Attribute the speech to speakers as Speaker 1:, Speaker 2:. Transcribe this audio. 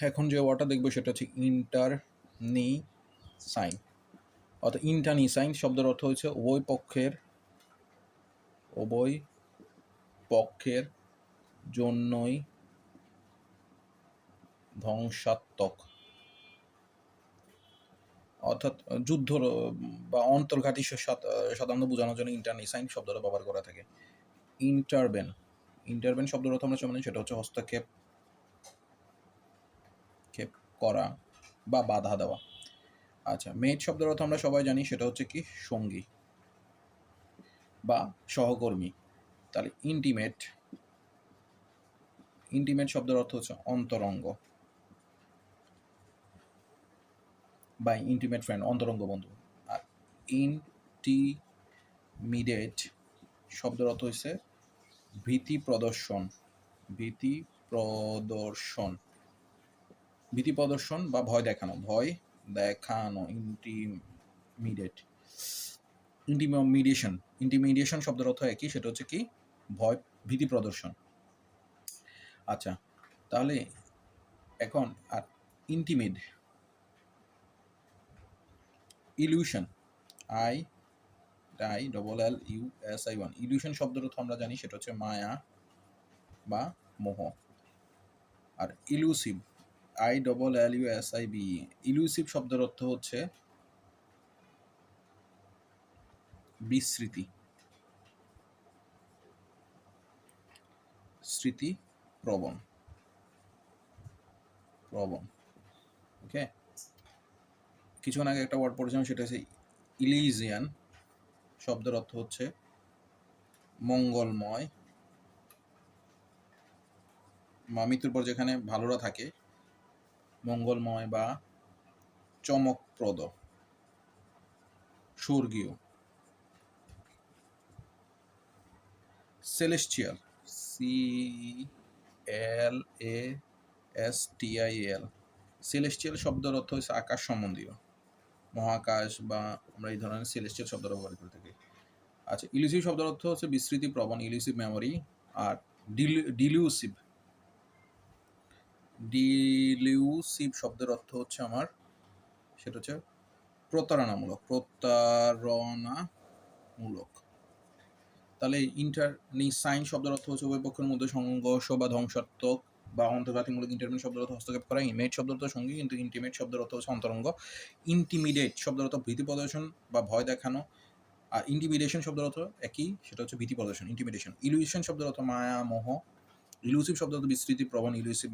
Speaker 1: এখন যে ওয়ার্ডটা দেখবো সেটা হচ্ছে ইন্টারনিসাইন। অর্থাৎ ইন্টারনিসাইন শব্দের অর্থ হচ্ছে উভয় পক্ষের জন্যই ধ্বংসাত্মক, অর্থাৎ যুদ্ধ বা অন্তর্ঘাতী সাধারণত বোঝানোর জন্য ইন্টারনিসাইন শব্দটা ব্যবহার করা থাকে। ইন্টারভেন, ইন্টারভেন শব্দের অর্থ আমরা জানি সেটা হচ্ছে হস্তক্ষেপ করা বা বাধা দেওয়া। আচ্ছা, মেট শব্দের অর্থ আমরা সবাই জানি সেটা হচ্ছে কি সঙ্গী বা সহকর্মী। তাহলে ইন্টিমেট, ইন্টিমেট শব্দের অর্থ হচ্ছে অন্তরঙ্গ বা ইন্টিমেট ফ্রেন্ড, অন্তরঙ্গ বন্ধু। আর ইন্টিমিডেট শব্দের অর্থ হচ্ছে ভীতি প্রদর্শন, ভীতি প্রদর্শন, ভীতি প্রদর্শন বা ভয় দেখানো, ভয় দেখানো। ইন্টিমিডেট, ইন্টিমিডিয়েশন, ইন্টিমিডিয়েশন শব্দের অর্থ একই, সেটা হচ্ছে কি ভয়, ভীতি প্রদর্শন। আচ্ছা, তাহলে এখন আর ইন্টিমিড, ইলিউশন, ILLUSION, ইলিউশন শব্দের অর্থ আমরা জানি সেটা হচ্ছে মায়া বা মোহ। আর ইলুসিভ, ILLUSIVE, ইলুসিভ শব্দের অর্থ হচ্ছে বিস্মৃতি, স্মৃতি প্রবণ, প্রবণ। ওকে, কিছুক্ষণ আগে একটা ওয়ার্ড পড়েছিলাম সেটা হচ্ছে ইলিজিয়ান শব্দের অর্থ হচ্ছে মঙ্গলময়, মৃত্যুর পর যেখানে ভালোরা থাকে, মঙ্গলময় বা চমকপ্রদ, স্বর্গীয়। সেলেস্টিয়াল, CLASTIAL, সেলেস্টিয়াল শব্দের অর্থ হচ্ছে আকাশ সম্বন্ধীয়, মহাকাশ বা আমরা এই ধরনের সেলেস্টিয়াল শব্দ ব্যবহার করে থাকি। আচ্ছা, ইলুসিভ শব্দের অর্থ হচ্ছে বিস্মৃতি প্রবণ, ইলুসিভ মেমোরি। আর ডিলিউসিভ, ডিলিউসিভ শব্দের অর্থ হচ্ছে আমার সেটা হচ্ছে প্রতারণামূলক, প্রতারণামূলক। তাহলে ইন্টারনিসাইন শব্দের অর্থ হচ্ছে উভয় পক্ষের মধ্যে সংঘর্ষ বা ধ্বংসাত্মক বা অন্তর্ঘাতীমূলক। ইন্টারমিন শব্দের অর্থ হস্তক্ষেপ করা। ইমেট শব্দের অর্থ সঙ্গী, কিন্তু ইন্টিমেট শব্দের অর্থ হচ্ছে অন্তরঙ্গ। ইন্টিমিডেট শব্দের অর্থ ভীতি প্রদর্শন বা ভয় দেখানো। আর ইন্টিমিডেশন শব্দের অর্থ একই, সেটা হচ্ছে ভীতি প্রদর্শন, ইন্টিমিডেশন। ইলুশন শব্দের অর্থ মায়া মোহ। ইলুসিভ শব্দের অর্থ বিস্তৃতি প্রবণ, ইলুসিভ